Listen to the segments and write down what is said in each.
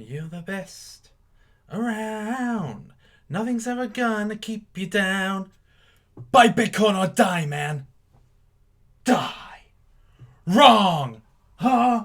You're the best around. Nothing's ever gonna keep you down. Buy Bitcoin or die, man. Die. Wrong. Huh?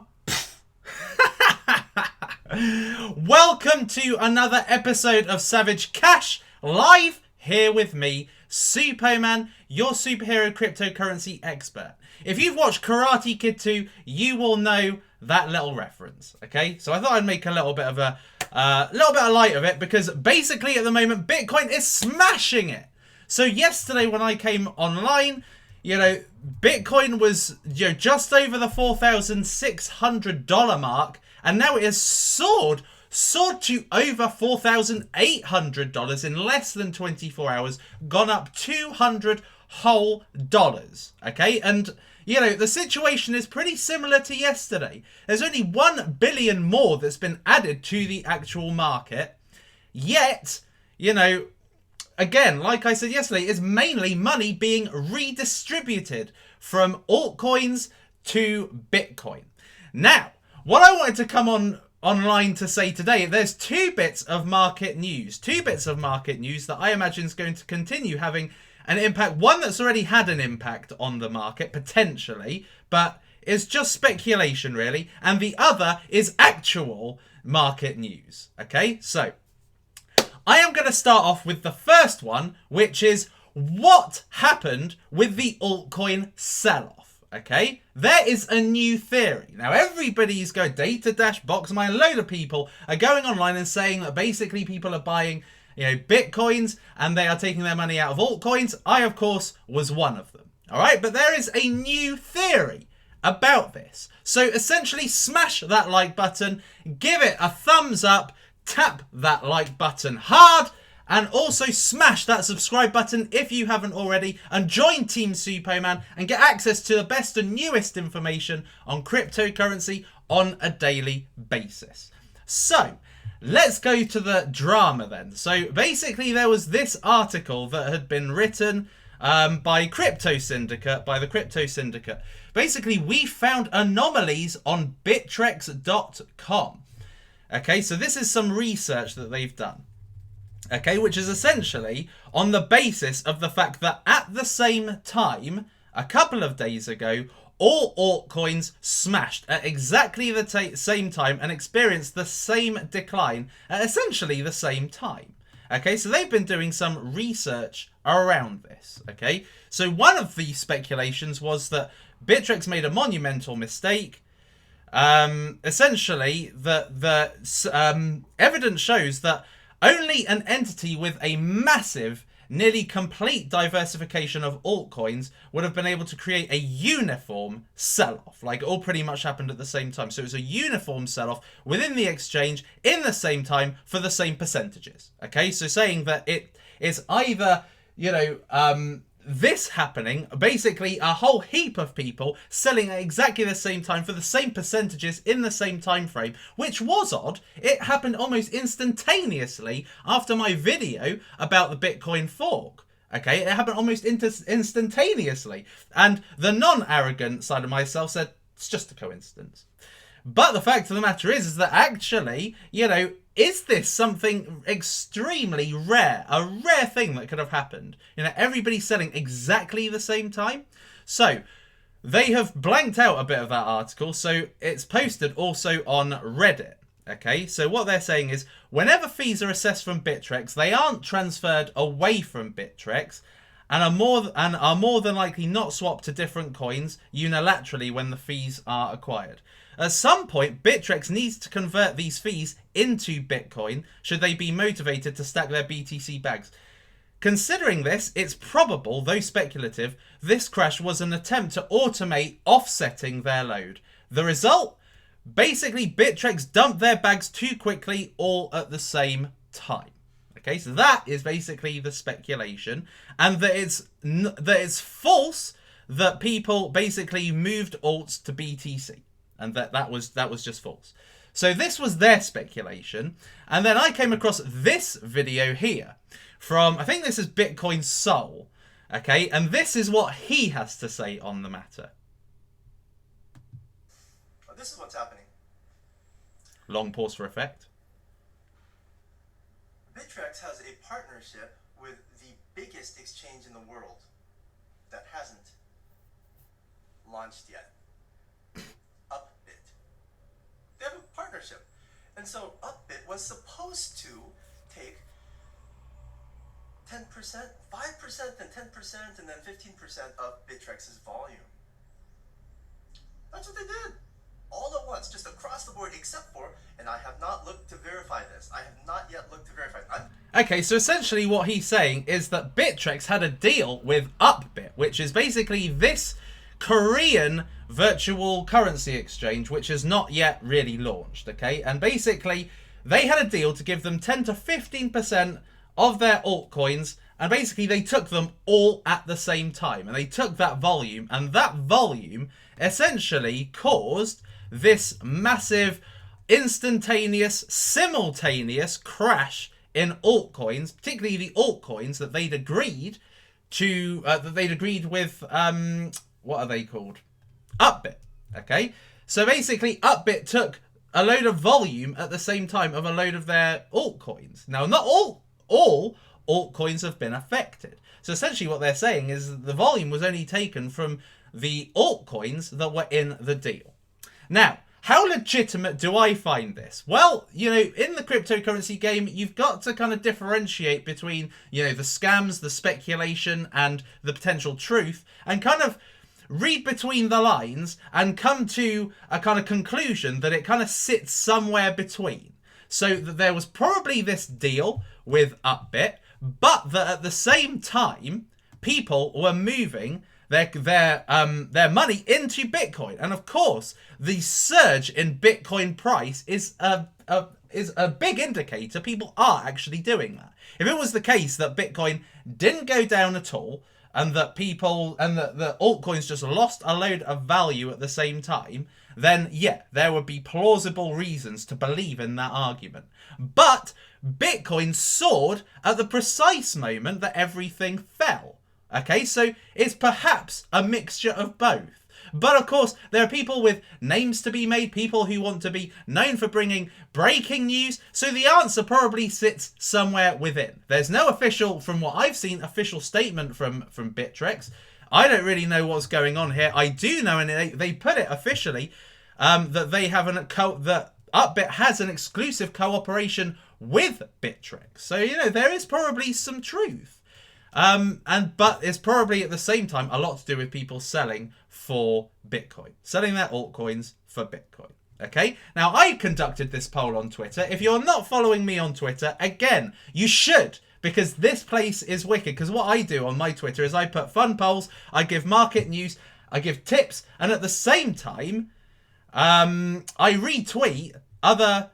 Welcome to another episode of Savage Cash live here with me, Suppoman, your superhero cryptocurrency expert. If you've watched Karate Kid 2, you will know that little reference. Okay, so I thought I'd make a little bit of light of it because basically at the moment Bitcoin is smashing it. So yesterday when I came online, Bitcoin was just over the $4,600 mark, and now it has soared to over $4,800 in less than 24 hours, gone up 200 whole dollars. Okay, and the situation is pretty similar to yesterday. There's only 1 billion more that's been added to the actual market. Yet, again, like I said yesterday, it's mainly money being redistributed from altcoins to Bitcoin. Now, what I wanted to come online to say today, there's two bits of market news that I imagine is going to continue having an impact. One that's already had an impact on the market, potentially, but it's just speculation, really. And the other is actual market news. Okay, so I am going to start off with the first one, which is what happened with the altcoin sell-off. Okay, there is a new theory. Now, everybody's going Data-Boxmine, a load of people are going online and saying that basically people are buying Bitcoins and they are taking their money out of altcoins. I, of course, was one of them. All right, but there is a new theory about this. So essentially, smash that like button, give it a thumbs up, tap that like button hard, and also smash that subscribe button if you haven't already, and join Team Suppoman and get access to the best and newest information on cryptocurrency on a daily basis. So let's go to the drama then. So basically there was this article that had been written by the Crypto Syndicate. Basically, we found anomalies on Bittrex.com. Okay, so this is some research that they've done. Okay, which is essentially on the basis of the fact that at the same time, a couple of days ago, all altcoins smashed at exactly the same time and experienced the same decline at essentially the same time. Okay, so they've been doing some research around this. Okay, so one of the speculations was that Bittrex made a monumental mistake. Essentially, the evidence shows that only an entity with a massive, nearly complete diversification of altcoins would have been able to create a uniform sell-off. Like, it all pretty much happened at the same time. So it was a uniform sell-off within the exchange in the same time for the same percentages. Okay, so saying that it is either, this happening, basically a whole heap of people selling at exactly the same time for the same percentages in the same time frame, which was odd. It happened almost instantaneously after my video about the Bitcoin fork. Okay, it happened almost instantaneously. And the non-arrogant side of myself said, it's just a coincidence. But the fact of the matter is that actually, is this something extremely rare? A rare thing that could have happened? Everybody selling exactly the same time? So, they have blanked out a bit of that article, so it's posted also on Reddit. Okay, so what they're saying is, whenever fees are assessed from Bittrex, they aren't transferred away from Bittrex, and are more than likely not swapped to different coins unilaterally when the fees are acquired. At some point, Bittrex needs to convert these fees into Bitcoin should they be motivated to stack their BTC bags. Considering this, it's probable, though speculative, this crash was an attempt to automate offsetting their load. The result? Basically, Bittrex dumped their bags too quickly all at the same time. Okay, so that is basically the speculation, and that it's false that people basically moved alts to BTC. And that was just false. So this was their speculation. And then I came across this video here from, I think this is Bitcoin Soul. Okay, and this is what he has to say on the matter. This is what's happening. Long pause for effect. Bittrex has a partnership with the biggest exchange in the world that hasn't launched yet. Upbit. They have a partnership. And so Upbit was supposed to take 10%, 5%, then 10%, and then 15% of Bittrex's volume. That's what they did. All at once, just across the board, except for, and I have not looked to verify this. I have not yet looked to verify it. Okay, so essentially what he's saying is that Bittrex had a deal with Upbit, which is basically this Korean virtual currency exchange, which has not yet really launched, okay? And basically, they had a deal to give them 10 to 15% of their altcoins, and basically they took them all at the same time. And they took that volume, and that volume essentially caused this massive, instantaneous, simultaneous crash in altcoins, particularly the altcoins that they'd agreed to, with, what are they called? Upbit, okay? So basically, Upbit took a load of volume at the same time of a load of their altcoins. Now, not all altcoins have been affected. So essentially what they're saying is that the volume was only taken from the altcoins that were in the deal. Now, how legitimate do I find this? Well, you know, in the cryptocurrency game, you've got to kind of differentiate between, you know, the scams, the speculation, and the potential truth, and kind of read between the lines and come to a kind of conclusion that it kind of sits somewhere between. So that there was probably this deal with Upbit, but that at the same time, people were moving their money into Bitcoin. And of course, the surge in Bitcoin price is a big indicator people are actually doing that. If it was the case that Bitcoin didn't go down at all, and that the altcoins just lost a load of value at the same time, then yeah, there would be plausible reasons to believe in that argument. But Bitcoin soared at the precise moment that everything fell. Okay, so it's perhaps a mixture of both. But of course, there are people with names to be made, people who want to be known for bringing breaking news. So the answer probably sits somewhere within. There's no official, from what I've seen, official statement from Bittrex. I don't really know what's going on here. I do know, and they put it officially, that they have that Upbit has an exclusive cooperation with Bittrex. So, you know, there is probably some truth. But it's probably at the same time a lot to do with people selling for Bitcoin, selling their altcoins for Bitcoin. Okay, now I conducted this poll on Twitter. If you're not following me on Twitter, again, you should, because this place is wicked. Because what I do on my Twitter is I put fun polls, I give market news, I give tips, and at the same time, I retweet other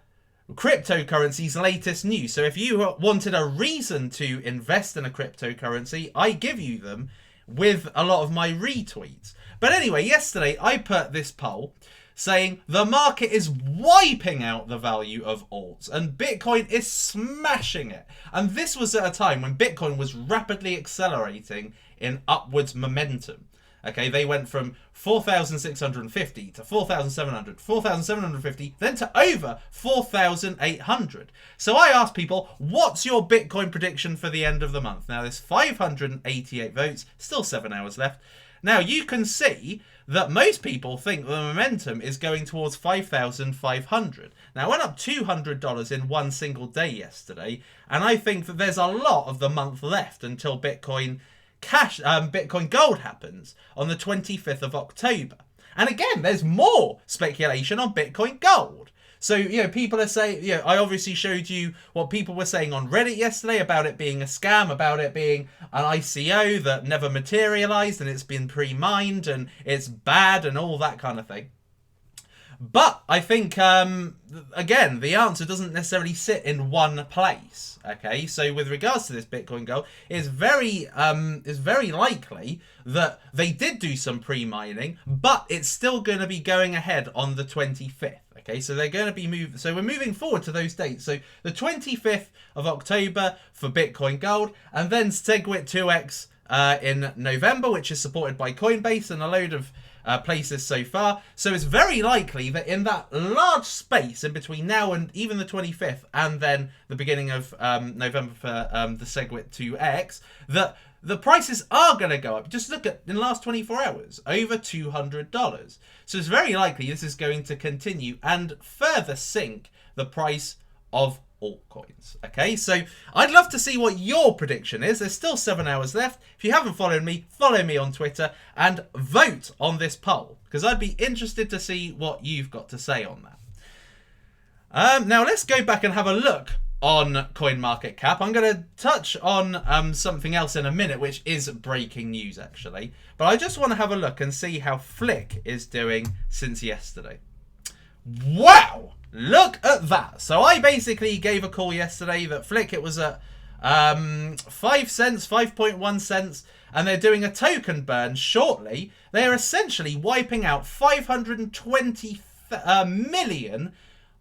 cryptocurrency's latest news. So if you wanted a reason to invest in a cryptocurrency, I give you them with a lot of my retweets. But anyway, yesterday I put this poll saying the market is wiping out the value of alts and Bitcoin is smashing it. And this was at a time when Bitcoin was rapidly accelerating in upwards momentum. Okay, they went from 4,650 to 4,700, 4,750, then to over 4,800. So I asked people, what's your Bitcoin prediction for the end of the month? Now, there's 588 votes, still 7 hours left. Now, you can see that most people think the momentum is going towards 5,500. Now, it went up $200 in one single day yesterday, and I think that there's a lot of the month left until Bitcoin Gold happens on the 25th of October. And again, there's more speculation on Bitcoin Gold. So, you know, people are saying, you know, I obviously showed you what people were saying on Reddit yesterday about it being a scam, about it being an ICO that never materialized and it's been pre-mined and it's bad and all that kind of thing. But I think, again, the answer doesn't necessarily sit in one place. Okay, so with regards to this Bitcoin Gold, it's very likely that they did do some pre-mining, but it's still going to be going ahead on the 25th. Okay, so they're going to be so we're moving forward to those dates. So the 25th of October for Bitcoin Gold, and then SegWit 2x in November, which is supported by Coinbase and a load of places so far. So it's very likely that in that large space in between now and even the 25th and then the beginning of November for the SegWit 2X, that the prices are going to go up. Just look at in the last 24 hours, over $200. So it's very likely this is going to continue and further sink the price of altcoins. Okay, so I'd love to see what your prediction is. There's still 7 hours left. If you haven't followed me, follow me on Twitter and vote on this poll, because I'd be interested to see what you've got to say on that. Now let's go back and have a look on CoinMarketCap. I'm going to touch on something else in a minute, which is breaking news actually, but I just want to have a look and see how Flik is doing since yesterday. Wow! Look at that. So I basically gave a call yesterday that Flik, it was at 5 cents, 5.1 cents, and they're doing a token burn shortly. They're essentially wiping out 520 million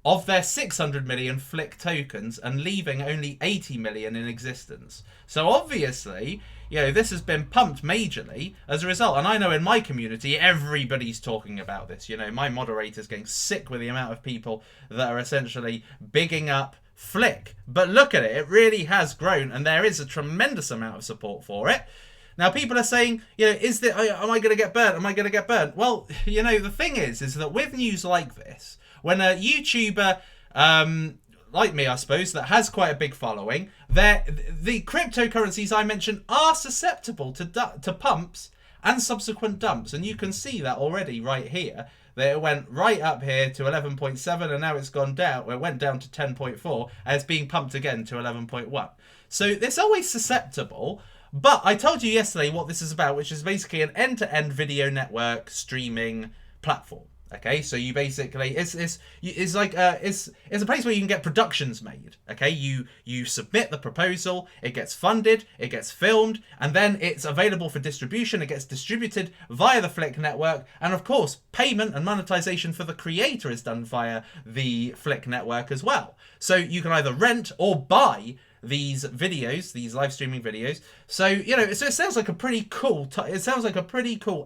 of their 600 million Flik tokens and leaving only 80 million in existence. So obviously, you know, this has been pumped majorly as a result. And I know in my community, everybody's talking about this. You know, my moderator's getting sick with the amount of people that are essentially bigging up Flik. But look at it. It really has grown and there is a tremendous amount of support for it. Now, people are saying, you know, am I going to get burnt? Am I going to get burnt? Well, you know, the thing is that with news like this, when a YouTuber like me, I suppose, that has quite a big following, the cryptocurrencies I mentioned are susceptible to pumps and subsequent dumps. And you can see that already right here. That it went right up here to 11.7 and now it's gone down. Well, it went down to 10.4 and it's being pumped again to 11.1. So it's always susceptible. But I told you yesterday what this is about, which is basically an end-to-end video network streaming platform. Okay, so you basically it's like it's a place where you can get productions made. Okay, you submit the proposal, it gets funded, it gets filmed, and then it's available for distribution. It gets distributed via the Flik network, and of course, payment and monetization for the creator is done via the Flik network as well. So you can either rent or buy these videos, these live streaming videos. So, you know, so it sounds like a pretty cool,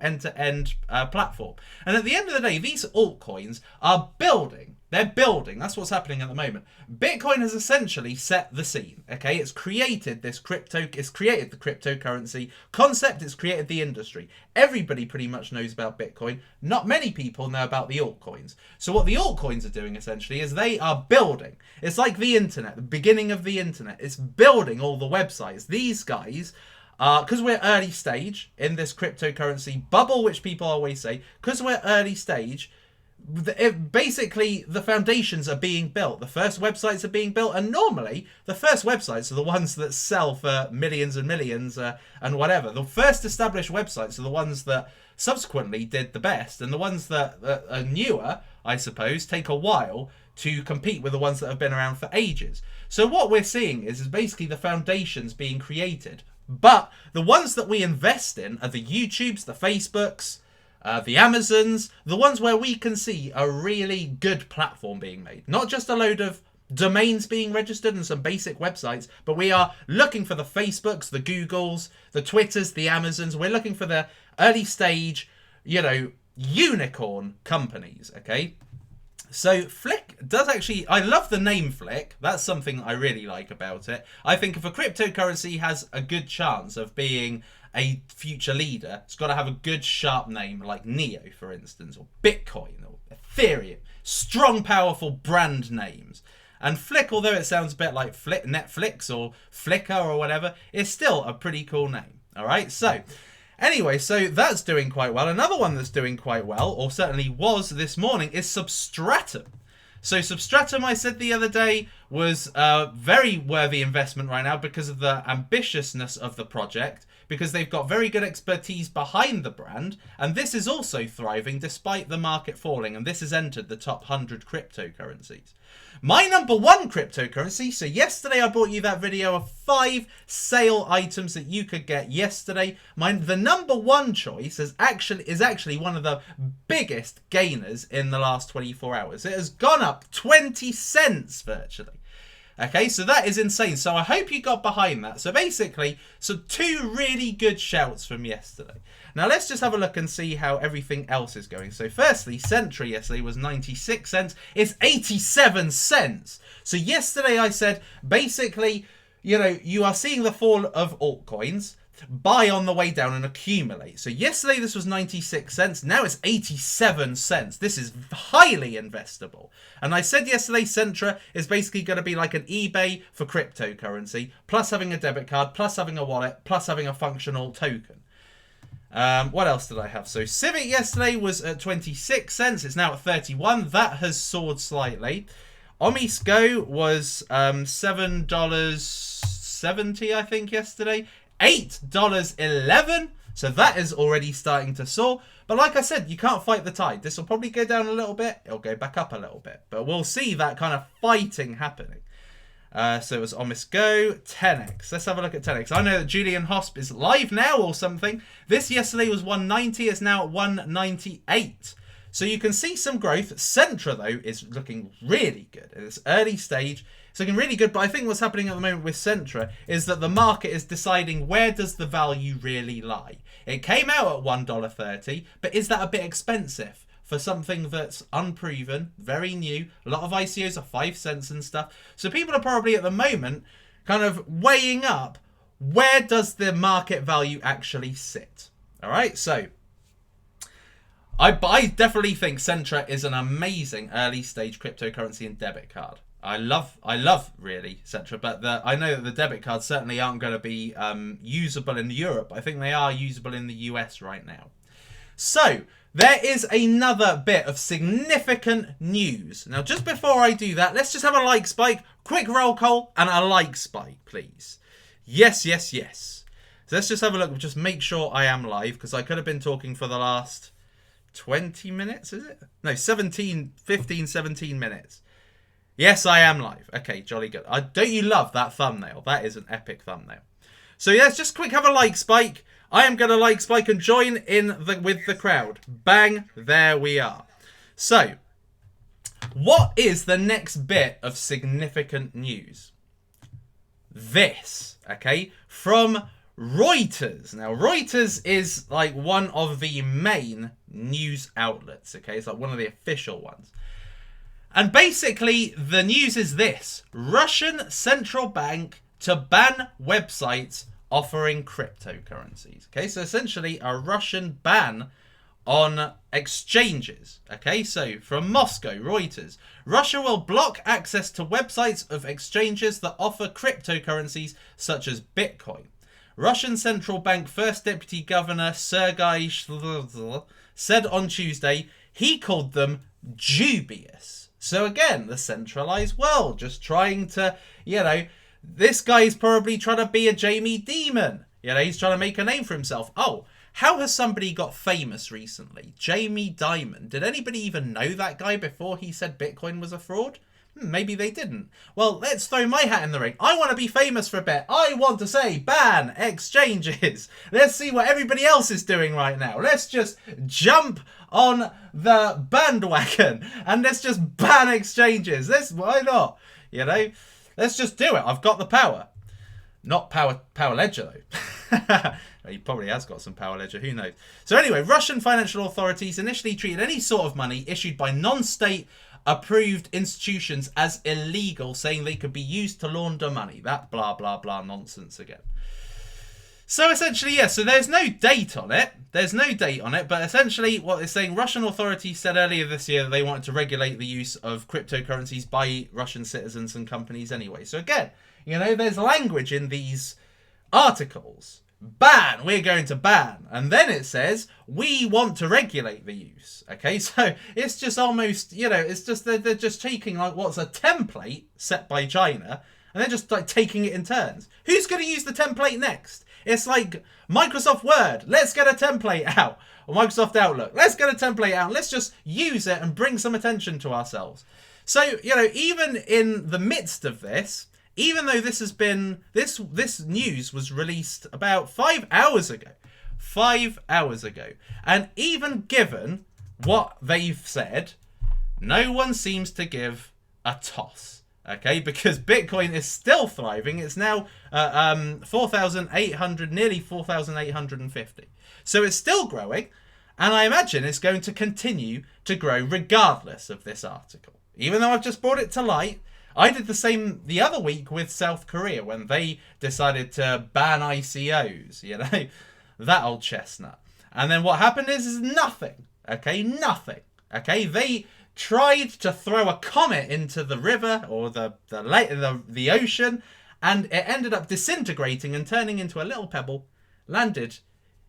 end-to-end platform. And at the end of the day, these altcoins are building. They're building. That's what's happening at the moment. Bitcoin has essentially set the scene. Okay, it's created the cryptocurrency concept. It's created the industry. Everybody pretty much knows about Bitcoin. Not many people know about the altcoins. So what the altcoins are doing essentially is they are building. It's like the internet, the beginning of the internet. It's building all the websites. These guys, because we're early stage in this cryptocurrency bubble, which people always say, because we're early stage, basically the foundations are being built. The first websites are being built, and normally the first websites are the ones that sell for millions and millions and whatever. The first established websites are the ones that subsequently did the best, and the ones that are newer, I suppose, take a while to compete with the ones that have been around for ages. So what we're seeing is basically the foundations being created, but the ones that we invest in are the YouTubes, the Facebooks, the Amazons, the ones where we can see a really good platform being made. Not just a load of domains being registered and some basic websites, but we are looking for the Facebooks, the Googles, the Twitters, the Amazons. We're looking for the early stage, you know, unicorn companies, okay? So Flik does actually, I love the name Flik. That's something I really like about it. I think if a cryptocurrency has a good chance of being a future leader, it's got to have a good sharp name like Neo, for instance, or Bitcoin or Ethereum. Strong, powerful brand names. And Flik, although it sounds a bit like Netflix or Flickr or whatever, is still a pretty cool name. All right, so anyway, so that's doing quite well. Another one that's doing quite well, or certainly was this morning, is Substratum. So Substratum, I said the other day, was a very worthy investment right now because of the ambitiousness of the project, because they've got very good expertise behind the brand, and this is also thriving despite the market falling, and this has entered the top 100 cryptocurrencies. My number one cryptocurrency, so yesterday I brought you that video of 5 sale items that you could get yesterday. The number one choice is actually one of the biggest gainers in the last 24 hours. It has gone up 20 cents virtually. Okay, so that is insane. So I hope you got behind that. So basically, two really good shouts from yesterday. Now let's just have a look and see how everything else is going. So firstly, Centra yesterday was 96 cents. It's 87 cents. So yesterday I said, basically, you know, you are seeing the fall of altcoins. Buy on the way down and accumulate. So yesterday this was 96 cents. Now it's 87 cents. This is highly investable. And I said yesterday Centra is basically going to be like an eBay for cryptocurrency, plus having a debit card, plus having a wallet, plus having a functional token. What else did I have? So Civic yesterday was at 26 cents. It's now at 31. That has soared slightly. Omisco was $7.70, I think, yesterday. $8.11. So that is already starting to soar. But like I said, you can't fight the tide. This will probably go down a little bit. It'll go back up a little bit. But we'll see that kind of fighting happening. So it was Omisco, 10x. Let's have a look at 10x. I know that Julian Hosp is live now or something. This yesterday was 190. It's now at 198. So you can see some growth. Centra, though, is looking really good. At its early stage, it's looking really good. But I think what's happening at the moment with Centra is that the market is deciding where does the value really lie. It came out at $1.30, but is that a bit expensive for something that's unproven, very new? A lot of ICOs are 5 cents and stuff. So people are probably at the moment kind of weighing up where does the market value actually sit. All right, so I definitely think Centra is an amazing early stage cryptocurrency and debit card. I love really Centra, but I know that the debit cards certainly aren't going to be usable in Europe. I think they are usable in the US right now. So there is another bit of significant news. Now, just before I do that, let's just have a like spike, quick roll call, and a like spike, please. Yes, yes, yes. So let's just have a look, just make sure I am live, because I could have been talking for the last 20 minutes, is it? No, 17 minutes. Yes, I am live. Okay, jolly good. Don't you love that thumbnail? That is an epic thumbnail. So yeah, let's just quick have a like spike. I am going to like spike and join in with the crowd. Bang, there we are. So, what is the next bit of significant news? This, okay, from Reuters. Now, Reuters is like one of the main news outlets, okay? It's like one of the official ones. And basically, the news is this. Russian central bank to ban websites offering cryptocurrencies. Okay, so essentially a Russian ban on exchanges. Okay, so from Moscow, Reuters. Russia will block access to websites of exchanges that offer cryptocurrencies such as Bitcoin. Russian central bank first deputy governor Sergei said on Tuesday he called them dubious. So again, the centralized world just trying to, you know, this guy's probably trying to be a Jamie Dimon. You know, he's trying to make a name for himself. Oh, how has somebody got famous recently? Jamie Dimon. Did anybody even know that guy before he said Bitcoin was a fraud? Maybe they didn't. Well, let's throw my hat in the ring. I want to be famous for a bit. I want to say ban exchanges. Let's see what everybody else is doing right now. Let's just jump on the bandwagon and let's just ban exchanges. Why not? You know, let's just do it. I've got the power. Not power ledger though. He probably has got some power ledger. Who knows? So anyway, Russian financial authorities initially treated any sort of money issued by non-state approved institutions as illegal, saying they could be used to launder money. That blah, blah, blah nonsense again. So essentially, yes, so there's no date on it. There's no date on it, but essentially what it's saying, Russian authorities said earlier this year that they wanted to regulate the use of cryptocurrencies by Russian citizens and companies anyway. So again, you know, there's language in these articles. Ban, we're going to ban. And then it says, we want to regulate the use. Okay, so it's just almost, you know, it's just, they're just taking like what's a template set by China, and they're just like taking it in turns. Who's going to use the template next? It's like Microsoft Word, let's get a template out. Or Microsoft Outlook, let's get a template out. Let's just use it and bring some attention to ourselves. So, you know, even in the midst of this, even though this has been, this news was released about 5 hours ago. 5 hours ago. And even given what they've said, no one seems to give a toss. Okay, because Bitcoin is still thriving. It's now 4,800, nearly 4,850. So it's still growing, and I imagine it's going to continue to grow regardless of this article. Even though I've just brought it to light, I did the same the other week with South Korea when they decided to ban ICOs, you know, that old chestnut. And then what happened is nothing, okay, nothing, okay. They tried to throw a comet into the river or the ocean, and it ended up disintegrating and turning into a little pebble, landed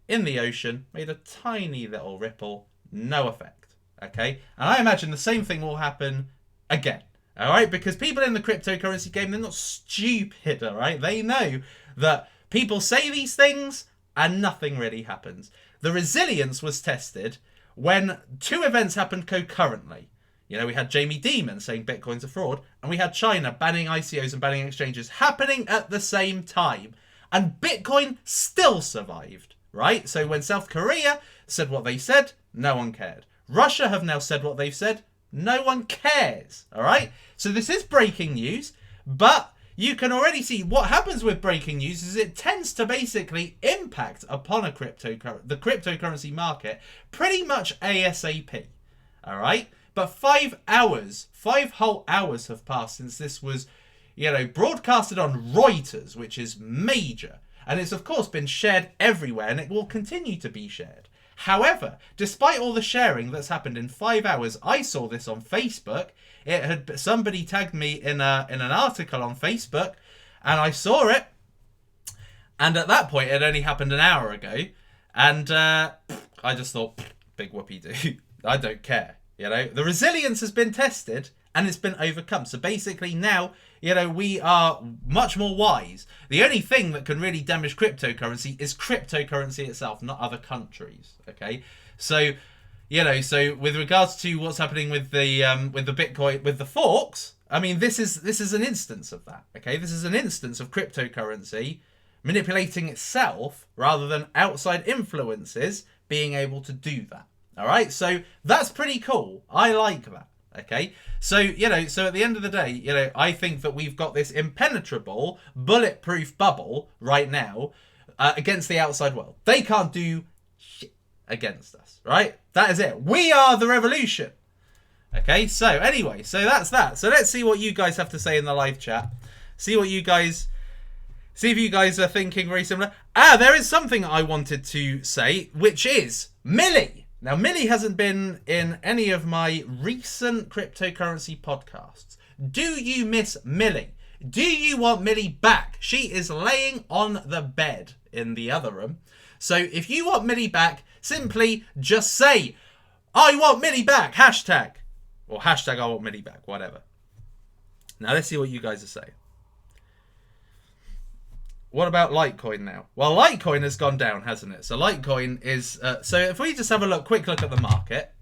in the ocean, made a tiny little ripple, no effect, okay? And I imagine the same thing will happen again, all right? Because people in the cryptocurrency game, they're not stupid, all right? They know that people say these things and nothing really happens. The resilience was tested when two events happened concurrently. You know, we had Jamie Dimon saying Bitcoin's a fraud, and we had China banning ICOs and banning exchanges happening at the same time. And Bitcoin still survived, right? So when South Korea said what they said, no one cared. Russia have now said what they've said, no one cares, all right? So this is breaking news, but you can already see what happens with breaking news is it tends to basically impact upon the cryptocurrency market pretty much ASAP, all right? But 5 whole hours have passed since this was, you know, broadcasted on Reuters, which is major. And it's, of course, been shared everywhere, and it will continue to be shared. However, despite all the sharing that's happened in 5 hours, I saw this on Facebook. Somebody tagged me in an article on Facebook, and I saw it. And at that point, it only happened an hour ago. And I just thought, big whoopee-doo. I don't care. You know, the resilience has been tested and it's been overcome. So basically now, you know, we are much more wise. The only thing that can really damage cryptocurrency is cryptocurrency itself, not other countries. Okay. So, you know, so with regards to what's happening with the Bitcoin, with the forks, I mean, this is an instance of that. Okay. This is an instance of cryptocurrency manipulating itself rather than outside influences being able to do that. All right, so that's pretty cool. I like that. Okay, so, you know, so at the end of the day, you know, I think that we've got this impenetrable, bulletproof bubble right now against the outside world. They can't do shit against us, right? That is it. We are the revolution. Okay, so anyway, so that's that. So let's see what you guys have to say in the live chat. See if you guys are thinking very similar. There is something I wanted to say, which is Millie. Now, Millie hasn't been in any of my recent cryptocurrency podcasts. Do you miss Millie? Do you want Millie back? She is laying on the bed in the other room. So if you want Millie back, simply just say, I want Millie back, hashtag. Or hashtag I want Millie back, whatever. Now, let's see what you guys are saying. What about Litecoin now? Well, Litecoin has gone down, hasn't it? So Litecoin is... so if we just have a quick look at the market,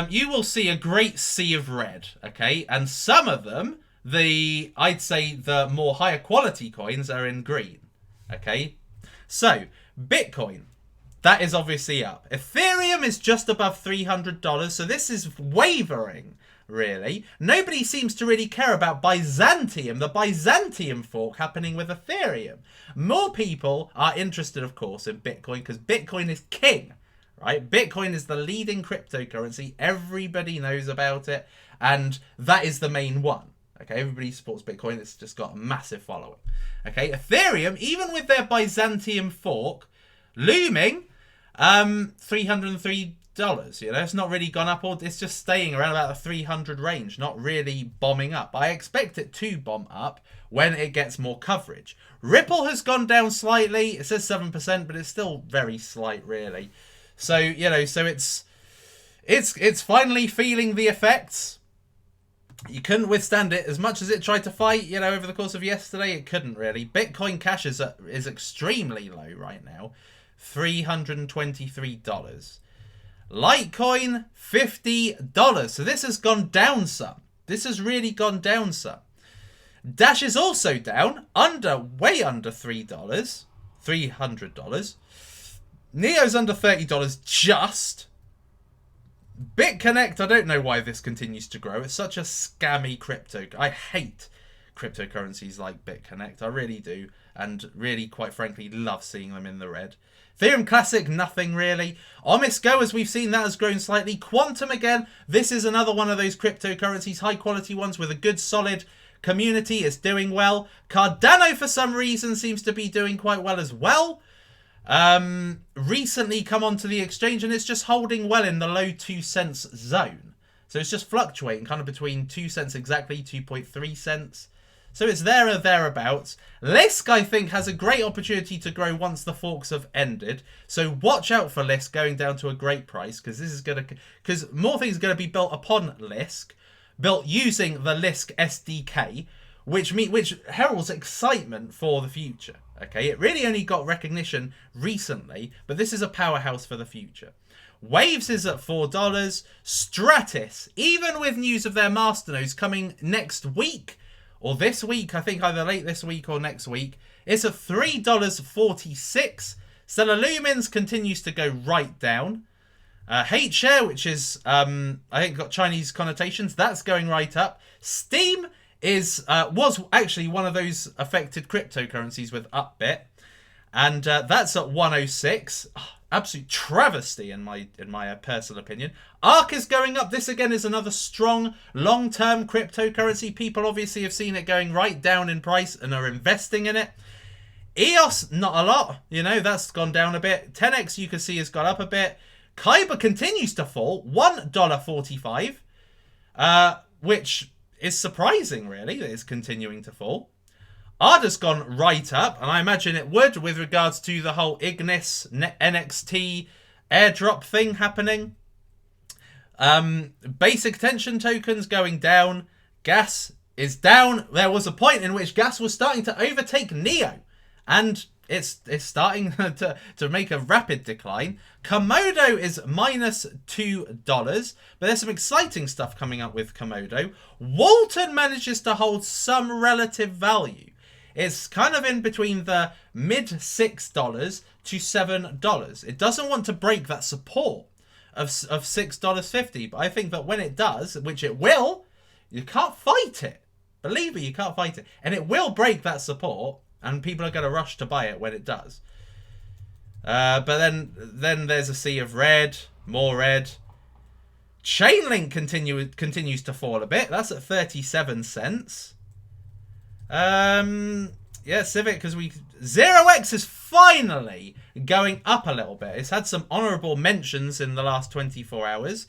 you will see a great sea of red, okay? And some of them, I'd say the more higher quality coins are in green, okay? So, Bitcoin, that is obviously up. Ethereum is just above $300, so this is wavering, really. Nobody seems to really care about Byzantium, the Byzantium fork happening with Ethereum. More people are interested, of course, in Bitcoin because Bitcoin is king, right? Bitcoin is the leading cryptocurrency. Everybody knows about it, and that is the main one. Okay, everybody supports Bitcoin. It's just got a massive following. Okay, Ethereum, even with their Byzantium fork looming, $303. You know, it's not really gone up, or it's just staying around about the 300 range, not really bombing up. I expect it to bomb up when it gets more coverage. Ripple has gone down slightly. It says 7%, but it's still very slight, really. So, you know, so it's finally feeling the effects. You couldn't withstand it as much as it tried to fight, you know, over the course of yesterday. It couldn't really. Bitcoin Cash is extremely low right now, $323. Litecoin, $50. So this has gone down some. This has really gone down some. Dash is also down, way under $3. $300. Neo's under $30 just. BitConnect, I don't know why this continues to grow. It's such a scammy crypto. I hate cryptocurrencies like BitConnect. I really do. And really, quite frankly, love seeing them in the red. Ethereum Classic, nothing really. Omis Go, as we've seen, that has grown slightly. Quantum, again, this is another one of those cryptocurrencies, high-quality ones with a good, solid community. It's doing well. Cardano, for some reason, seems to be doing quite well as well. Recently come onto the exchange, and it's just holding well in the low 2 cents zone. So it's just fluctuating kind of between 2 cents exactly, 2.3 cents. So it's there or thereabouts. Lisk, I think, has a great opportunity to grow once the forks have ended. So watch out for Lisk going down to a great price, because this is going to, because more things are going to be built upon Lisk, built using the Lisk SDK, which heralds excitement for the future. Okay, it really only got recognition recently, but this is a powerhouse for the future. Waves is at $4. Stratis, even with news of their masternodes coming next week, or this week, I think either late this week or next week, it's at $3.46. Stellar Lumens continues to go right down. H-Share, which is, I think got Chinese connotations, that's going right up. Steam was actually one of those affected cryptocurrencies with Upbit, and that's at 106. Oh, absolute travesty in my personal opinion. ARK is going up. This again is another strong long-term cryptocurrency. People obviously have seen it going right down in price and are investing in it. EOS, not a lot, you know, that's gone down a bit. 10x you can see has gone up a bit. Kyber continues to fall, $1.45, which is surprising, really, that it's continuing to fall. ARDA's gone right up, and I imagine it would with regards to the whole Ignis NXT airdrop thing happening. Basic tension tokens going down. Gas is down. There was a point in which gas was starting to overtake NEO, and it's starting to make a rapid decline. Komodo is minus $2, but there's some exciting stuff coming up with Komodo. Walton manages to hold some relative value. It's kind of in between the mid $6 to $7. It doesn't want to break that support of $6.50, but I think that when it does, which it will, you can't fight it. Believe me, you can't fight it. And it will break that support, and people are going to rush to buy it when it does. But then there's a sea of red, more red. Chainlink continues to fall a bit. That's at 37 cents. Yeah, Civic, because 0x is finally going up a little bit. It's had some honourable mentions in the last 24 hours.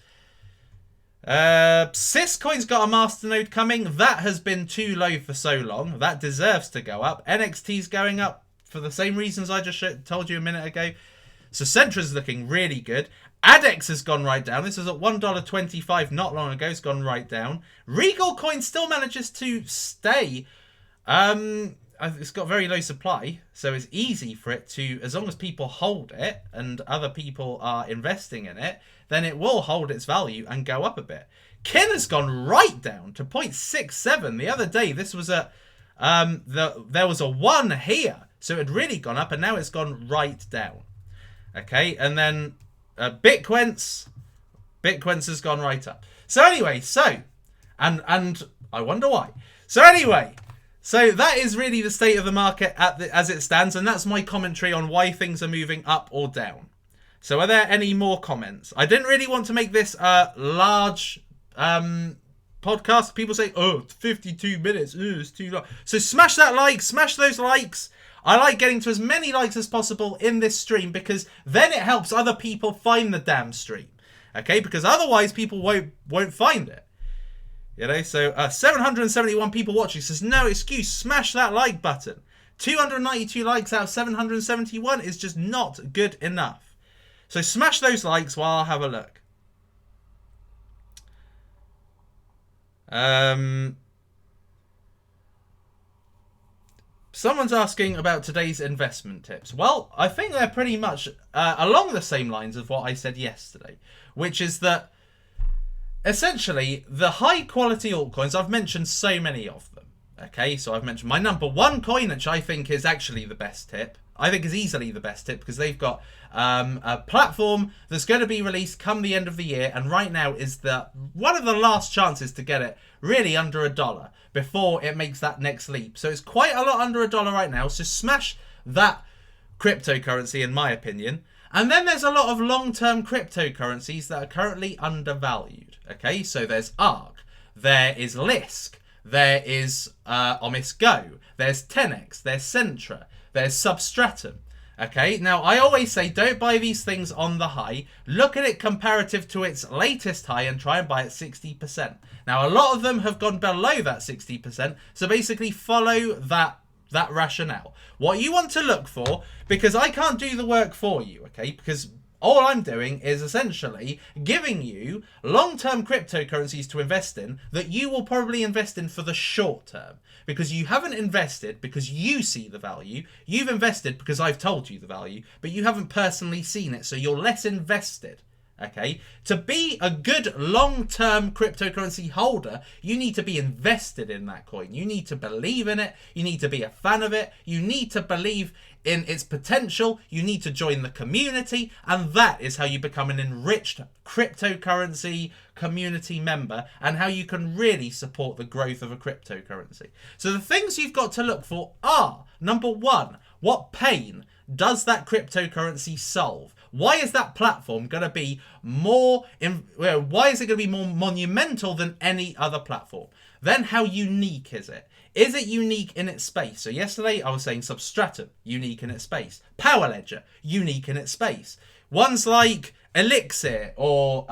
Syscoin's got a masternode coming. That has been too low for so long. That deserves to go up. NXT's going up for the same reasons I just told you a minute ago. So Centra's looking really good. ADEX has gone right down. This was at $1.25 not long ago. It's gone right down. Regal Coin still manages to stay. It's got very low supply, so it's easy for it to, as long as people hold it and other people are investing in it, then it will hold its value and go up a bit. Kin has gone right down to 0.67. The other day, this was at, there was a 1 here, so it had really gone up, and now it's gone right down. Okay, and then Bitcoins has gone right up. So anyway, and I wonder why. So anyway, so that is really the state of the market as it stands, and that's my commentary on why things are moving up or down. So are there any more comments? I didn't really want to make this a large podcast. People say, oh, it's 52 minutes. Ooh, it's too long. So smash that like, smash those likes. I like getting to as many likes as possible in this stream, because then it helps other people find the damn stream. Okay, because otherwise people won't find it. You know, so 771 people watching, says no excuse, smash that like button. 292 likes out of 771 is just not good enough. So smash those likes while I have a look. Someone's asking about today's investment tips. Well, I think they're pretty much along the same lines of what I said yesterday, which is that essentially, the high-quality altcoins, I've mentioned so many of them. Okay, so I've mentioned my number one coin, which I think is actually the best tip. I think is easily the best tip because they've got a platform that's going to be released come the end of the year, and right now is one of the last chances to get it really under $1 before it makes that next leap. So it's quite a lot under $1 right now. So smash that cryptocurrency, in my opinion. And then there's a lot of long-term cryptocurrencies that are currently undervalued. Okay, so there's ARK, there is Lisk, there is Omis Go, there's 10x, there's Centra, there's Substratum. Okay, now I always say don't buy these things on the high. Look at it comparative to its latest high and try and buy it 60%. Now a lot of them have gone below that 60%, so basically follow that rationale. What you want to look for, because I can't do the work for you, okay, because all I'm doing is essentially giving you long-term cryptocurrencies to invest in that you will probably invest in for the short term. Because you haven't invested because you see the value. You've invested because I've told you the value, but you haven't personally seen it, so you're less invested. Okay, to be a good long-term cryptocurrency holder, you need to be invested in that coin. You need to believe in it. You need to be a fan of it. You need to believe in its potential. You need to join the community, and that is how you become an enriched cryptocurrency community member and how you can really support the growth of a cryptocurrency. So the things you've got to look for are, number one, what pain does that cryptocurrency solve? Why is that platform going to be why is it going to be more monumental than any other platform? Then how unique is it? Is it unique in its space? So yesterday I was saying Substratum, unique in its space. Power Ledger, unique in its space. Ones like Elixir or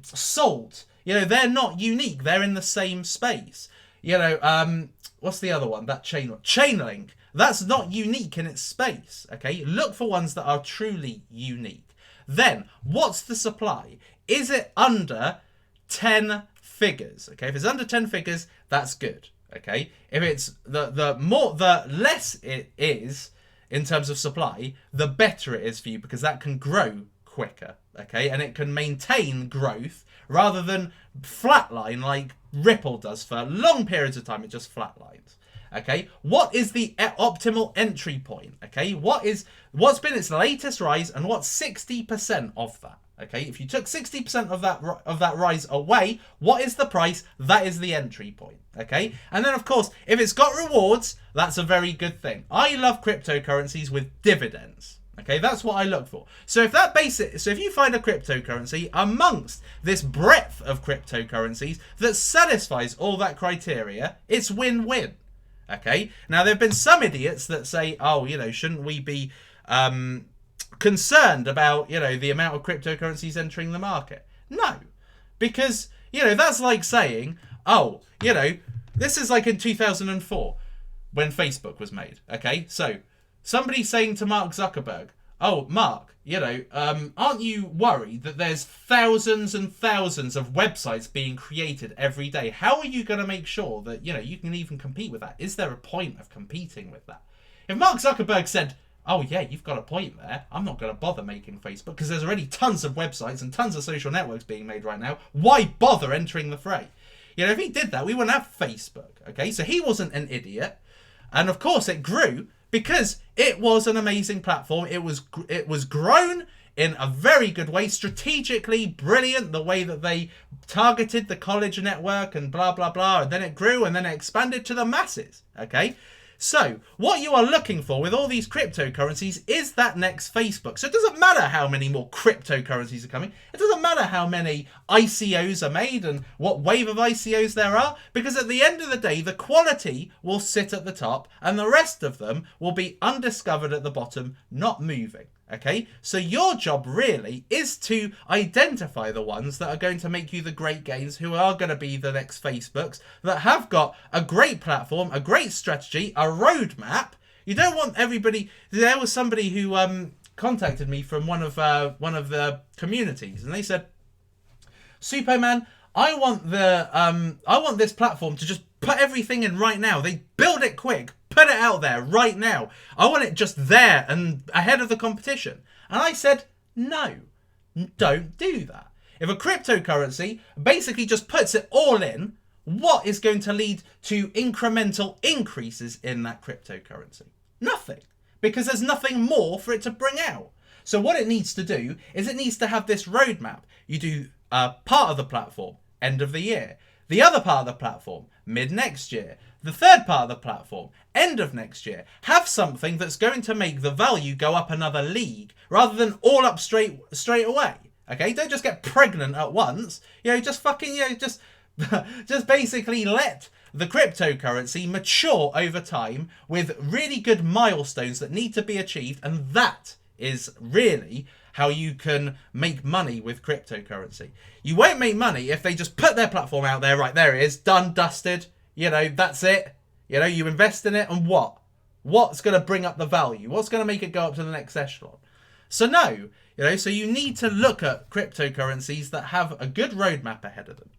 Salt, they're not unique. They're in the same space. What's the other one? That Chainlink. That's not unique in its space, okay? Look for ones that are truly unique. Then, what's the supply? Is it under 10 figures, okay? If it's under 10 figures, that's good, okay? If it's the less it is in terms of supply, the better it is for you because that can grow quicker, okay? And it can maintain growth rather than flatline like Ripple does for long periods of time. It just flatlines. Okay, what is the optimal entry point? Okay, what's been its latest rise and what's 60% of that? Okay, if you took 60% of that rise away, what is the price? That is the entry point. Okay, and then of course, if it's got rewards, that's a very good thing. I love cryptocurrencies with dividends. Okay, that's what I look for. So if you find a cryptocurrency amongst this breadth of cryptocurrencies that satisfies all that criteria, it's win-win. Okay, now there have been some idiots that say, oh, shouldn't we be concerned about, the amount of cryptocurrencies entering the market? No, because, that's like saying, oh, this is like in 2004 when Facebook was made. Okay, so somebody saying to Mark Zuckerberg, oh, Mark, aren't you worried that there's thousands and thousands of websites being created every day? How are you going to make sure that, you can even compete with that? Is there a point of competing with that? If Mark Zuckerberg said, oh yeah, you've got a point there, I'm not going to bother making Facebook because there's already tons of websites and tons of social networks being made right now. Why bother entering the fray? If he did that, we wouldn't have Facebook. Okay, so he wasn't an idiot. And of course it grew because it was an amazing platform. It was grown in a very good way, strategically brilliant, the way that they targeted the college network and blah, blah, blah. And then it grew and then it expanded to the masses. Okay, so what you are looking for with all these cryptocurrencies is that next Facebook. So it doesn't matter how many more cryptocurrencies are coming. It doesn't matter how many ICOs are made and what wave of ICOs there are, because at the end of the day, the quality will sit at the top and the rest of them will be undiscovered at the bottom, not moving. Okay, so your job really is to identify the ones that are going to make you the great gains, who are going to be the next Facebooks, that have got a great platform, a great strategy, a roadmap. You don't want everybody. There was somebody who contacted me from one of the communities, and they said, Suppoman, I want this platform to just put everything in right now. They build it quick. Put it out there right now. I want it just there and ahead of the competition. And I said, no, don't do that. If a cryptocurrency basically just puts it all in, what is going to lead to incremental increases in that cryptocurrency? Nothing. because there's nothing more for it to bring out. So what it needs to do is it needs to have this roadmap. You do part of the platform, end of the year. The other part of the platform, mid next year. The third part of the platform, end of next year. Have something that's going to make the value go up another league rather than all up straight away. Okay, don't just get pregnant at once. Just fucking, just basically let the cryptocurrency mature over time with really good milestones that need to be achieved, and that is really how you can make money with cryptocurrency. You won't make money if they just put their platform out there, right, there it is, done, dusted, that's it. You invest in it, and what's going to bring up the value? What's going to make it go up to the next echelon? So no, so you need to look at cryptocurrencies that have a good roadmap ahead of them.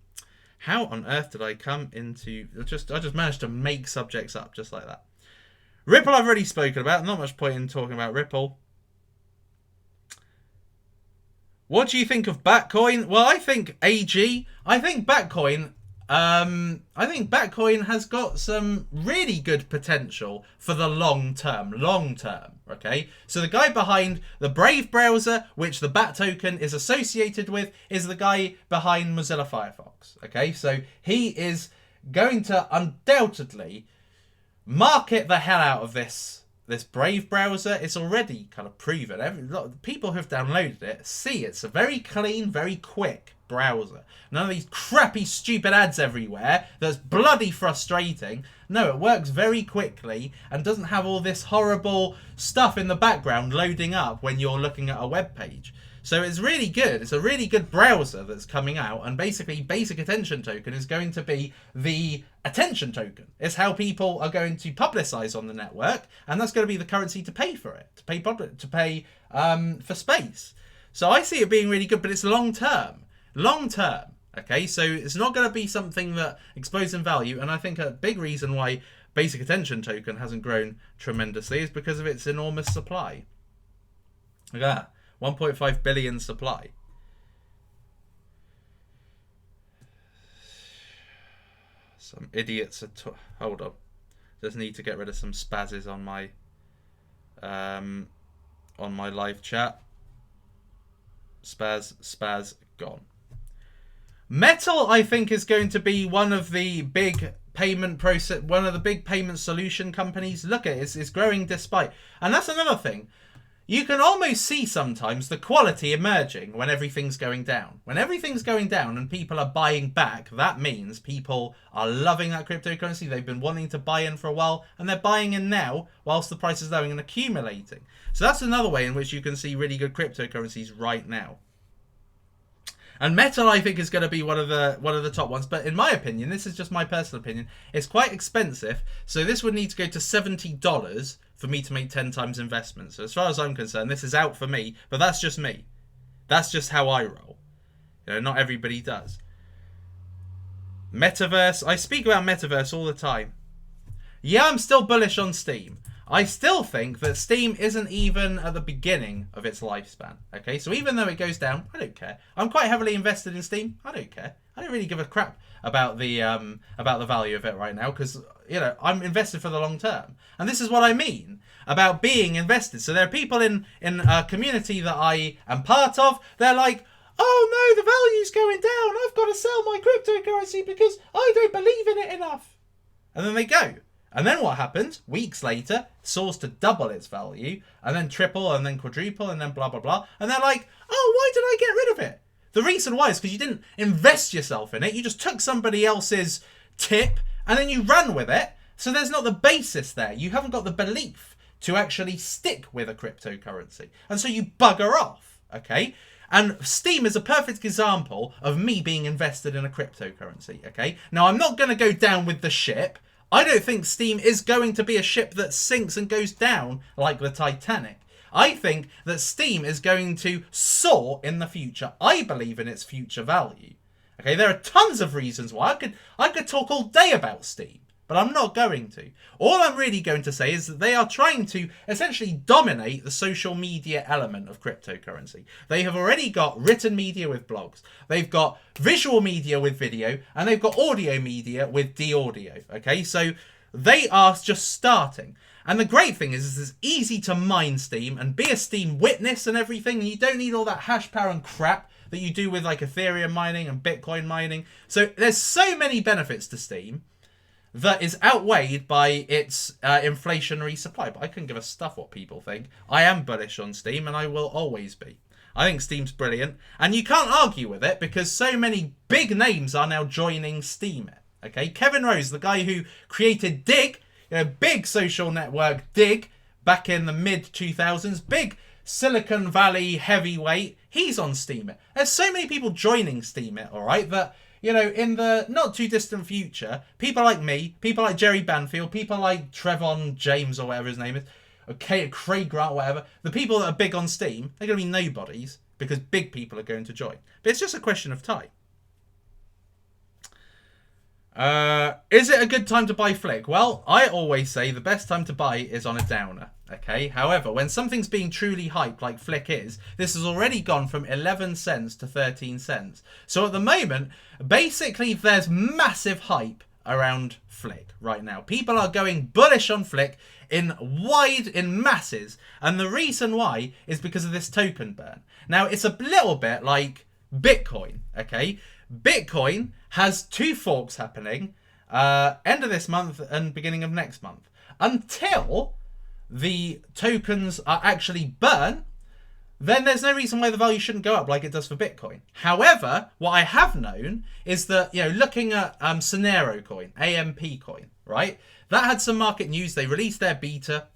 How on earth did I come into... I just managed to make subjects up just like that. Ripple I've already spoken about. Not much point in talking about Ripple. What do you think of Batcoin? Well, I think AG. I think Batcoin has got some really good potential for the long term. Okay, so the guy behind the Brave browser, which the Bat token is associated with, is the guy behind Mozilla Firefox. Okay, so he is going to undoubtedly market the hell out of this Brave browser. It's already kind of proven. A lot of the people who've downloaded it see it's a very clean, very quick browser. None of these crappy, stupid ads everywhere that's bloody frustrating. No, it works very quickly and doesn't have all this horrible stuff in the background loading up when you're looking at a web page. So it's really good. It's a really good browser that's coming out, and basically Basic Attention Token is going to be the attention token. It's how people are going to publicize on the network, and that's going to be the currency to pay for it, to pay for space. So I see it being really good, but it's long term. Okay, so it's not going to be something that explodes in value, and I think a big reason why Basic Attention Token hasn't grown tremendously is because of its enormous supply. Look at that. 1.5 billion supply. Some idiots are... Hold on. Just need to get rid of some spazzes on my live chat. Spaz, gone. Metal, I think, is going to be one of the big payment solution companies. Look at it, it's growing despite. And that's another thing. You can almost see sometimes the quality emerging when everything's going down. When everything's going down and people are buying back, that means people are loving that cryptocurrency. They've been wanting to buy in for a while, and they're buying in now whilst the price is low and accumulating. So that's another way in which you can see really good cryptocurrencies right now. And Metal, I think, is going to be one of the top ones. But in my opinion, this is just my personal opinion, it's quite expensive. So this would need to go to $70 for me to make 10 times investment. So as far as I'm concerned, this is out for me. But that's just me. That's just how I roll. Not everybody does. Metaverse. I speak about Metaverse all the time. Yeah, I'm still bullish on Steam. I still think that Steam isn't even at the beginning of its lifespan. Okay, so even though it goes down, I don't care. I'm quite heavily invested in Steam. I don't care. I don't really give a crap about the value of it right now, because I'm invested for the long term. And this is what I mean about being invested. So there are people in a community that I am part of. They're like, oh no, the value's going down. I've got to sell my cryptocurrency because I don't believe in it enough. And then they go. And then what happens? Weeks later, soars to double its value, and then triple, and then quadruple, and then blah, blah, blah. And they're like, oh, why did I get rid of it? The reason why is because you didn't invest yourself in it. You just took somebody else's tip, and then you ran with it. So there's not the basis there. You haven't got the belief to actually stick with a cryptocurrency. And so you bugger off, okay? And Steam is a perfect example of me being invested in a cryptocurrency, okay? Now, I'm not going to go down with the ship. I don't think Steam is going to be a ship that sinks and goes down like the Titanic. I think that Steam is going to soar in the future. I believe in its future value. Okay, there are tons of reasons why. I could talk all day about Steam, but I'm not going to. All I'm really going to say is that they are trying to essentially dominate the social media element of cryptocurrency. They have already got written media with blogs. They've got visual media with video, and they've got audio media with de-audio. Okay, so they are just starting. And the great thing is it's easy to mine Steam and be a Steam witness and everything. And you don't need all that hash power and crap that you do with like Ethereum mining and Bitcoin mining. So there's so many benefits to Steam that is outweighed by its inflationary supply. But I couldn't give a stuff what people think. I am bullish on Steam and I will always be. I think Steam's brilliant. And you can't argue with it because so many big names are now joining Steam. Okay, Kevin Rose, the guy who created Dig, big social network Dig back in the mid-2000s, big Silicon Valley heavyweight, he's on Steam. There's so many people joining Steam, all right, that, in the not too distant future, people like me, people like Jerry Banfield, people like Trevon James or whatever his name is, okay, Craig Grant, whatever, the people that are big on Steam, they're going to be nobodies because big people are going to join. But it's just a question of time. Is it a good time to buy Flik? Well, I always say the best time to buy is on a downer. Okay. However, when something's being truly hyped like Flik is, this has already gone from 11 cents to 13 cents. So at the moment, basically there's massive hype around Flik right now. People are going bullish on Flik in masses. And the reason why is because of this token burn. Now, it's a little bit like Bitcoin. Okay. Bitcoin has 2 forks happening end of this month and beginning of next month. Until the tokens are actually burnt, then there's no reason why the value shouldn't go up like it does for Bitcoin. However, what I have known is that, looking at Sonero coin, AMP coin, right? That had some market news. They released their beta.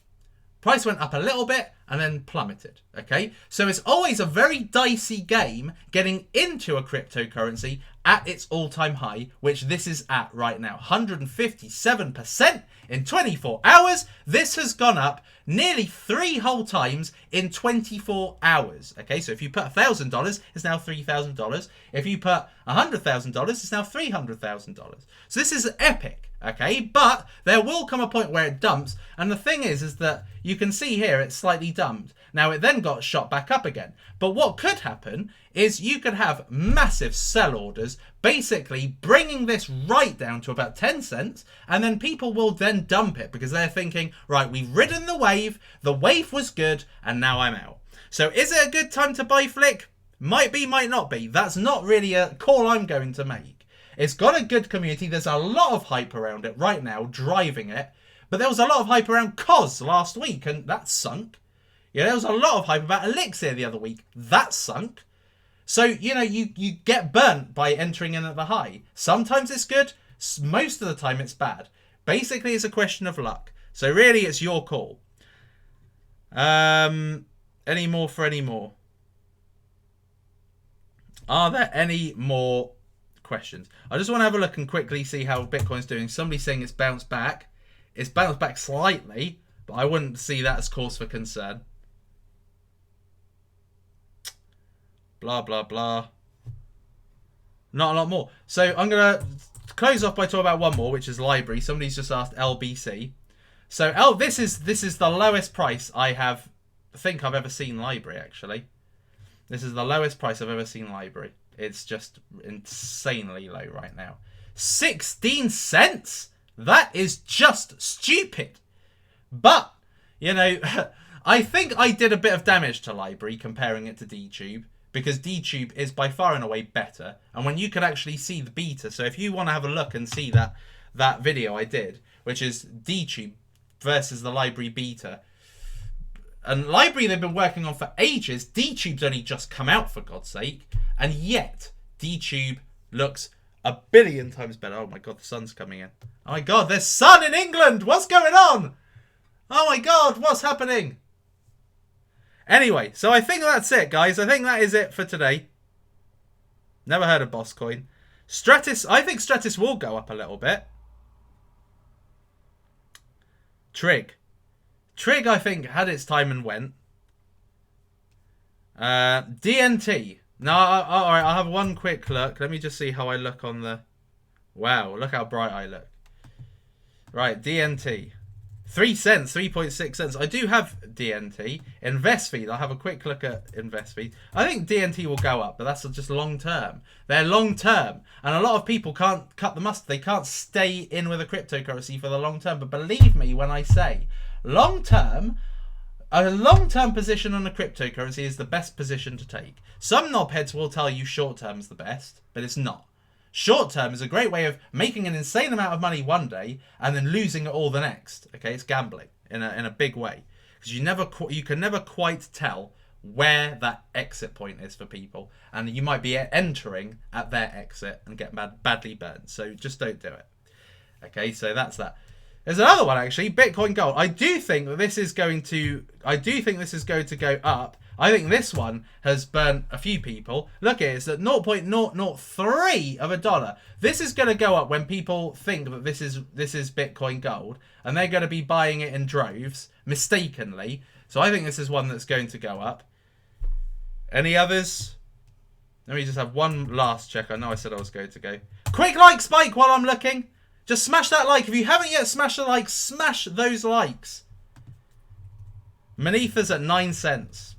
Price went up a little bit and then plummeted, okay? So it's always a very dicey game getting into a cryptocurrency at its all-time high, which this is at right now. 157% in 24 hours. This has gone up nearly 3 whole times in 24 hours, okay? So if you put $1,000, it's now $3,000. If you put $100,000, it's now $300,000. So this is epic, okay? But there will come a point where it dumps. And the thing is that you can see here it's slightly dumped. Now it then got shot back up again. But what could happen is you could have massive sell orders, basically bringing this right down to about 10 cents. And then people will then dump it because they're thinking, right, we've ridden the wave was good, and now I'm out. So is it a good time to buy Flik? Might be, might not be. That's not really a call I'm going to make. It's got a good community. There's a lot of hype around it right now, driving it. But there was a lot of hype around COS last week, and that sunk. There was a lot of hype about Elixir the other week. That sunk. So, you get burnt by entering in at the high. Sometimes it's good. Most of the time it's bad. Basically, it's a question of luck. So really, it's your call. Any more for any more? Are there any more questions? I just want to have a look and quickly see how Bitcoin's doing. Somebody's saying it's bounced back. It's bounced back slightly, but I wouldn't see that as cause for concern. Blah, blah, blah. Not a lot more. So I'm going to close off by talking about one more, which is library. Somebody's just asked LBC. So this is the lowest price I think I've ever seen library, actually. This is the lowest price I've ever seen library. It's just insanely low right now. 16 cents? That is just stupid. But, I think I did a bit of damage to library comparing it to DTube, because DTube is by far and away better. And when you can actually see the beta, so if you want to have a look and see that video I did, which is DTube versus the library beta. And library they've been working on for ages. DTube's only just come out, for God's sake. And yet, DTube looks a billion times better. Oh my God, the sun's coming in. Oh my God, there's sun in England! What's going on? Oh my God, what's happening? Anyway, so I think that's it, guys. I think that is it for today. Never heard of Boss Coin. Stratis, I think Stratis will go up a little bit. Trig, I think, had its time and went. DNT. Now, alright, I'll have one quick look. Let me just see how I look on the... Wow, look how bright I look. Right, DNT. 3 cents, 3.6 cents. I do have DNT. InvestFeed, I'll have a quick look at InvestFeed. I think DNT will go up, but that's just long term. They're long term. And a lot of people can't cut the mustard. They can't stay in with a cryptocurrency for the long term. But believe me when I say, long term, a long-term position on a cryptocurrency is the best position to take. Some knobheads will tell you short-term is the best, but it's not. Short-term is a great way of making an insane amount of money one day and then losing it all the next. Okay, it's gambling in a big way, because you can never quite tell where that exit point is for people, and you might be entering at their exit and get badly burned. So just don't do it. Okay, so that's that. There's another one actually, Bitcoin Gold. I do think that this is going to go up. I think this one has burnt a few people. Look at it, it's at 0.003 of a dollar. This is going to go up when people think that this is Bitcoin Gold, and they're going to be buying it in droves mistakenly. So I think this is one that's going to go up. Any others? Let me just have one last check. I know I said I was going to go. Quick like spike while I'm looking. Just smash that like. If you haven't yet smashed the like, smash those likes. Manetha's at 9 cents.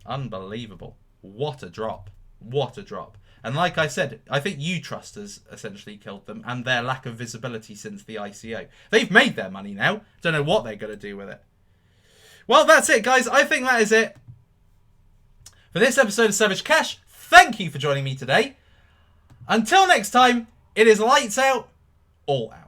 Unbelievable. What a drop. What a drop. And like I said, I think U-Trust has essentially killed them, and their lack of visibility since the ICO. They've made their money now. Don't know what they're going to do with it. Well, that's it, guys. I think that is it for this episode of Savage Cash. Thank you for joining me today. Until next time, it is lights out, all out.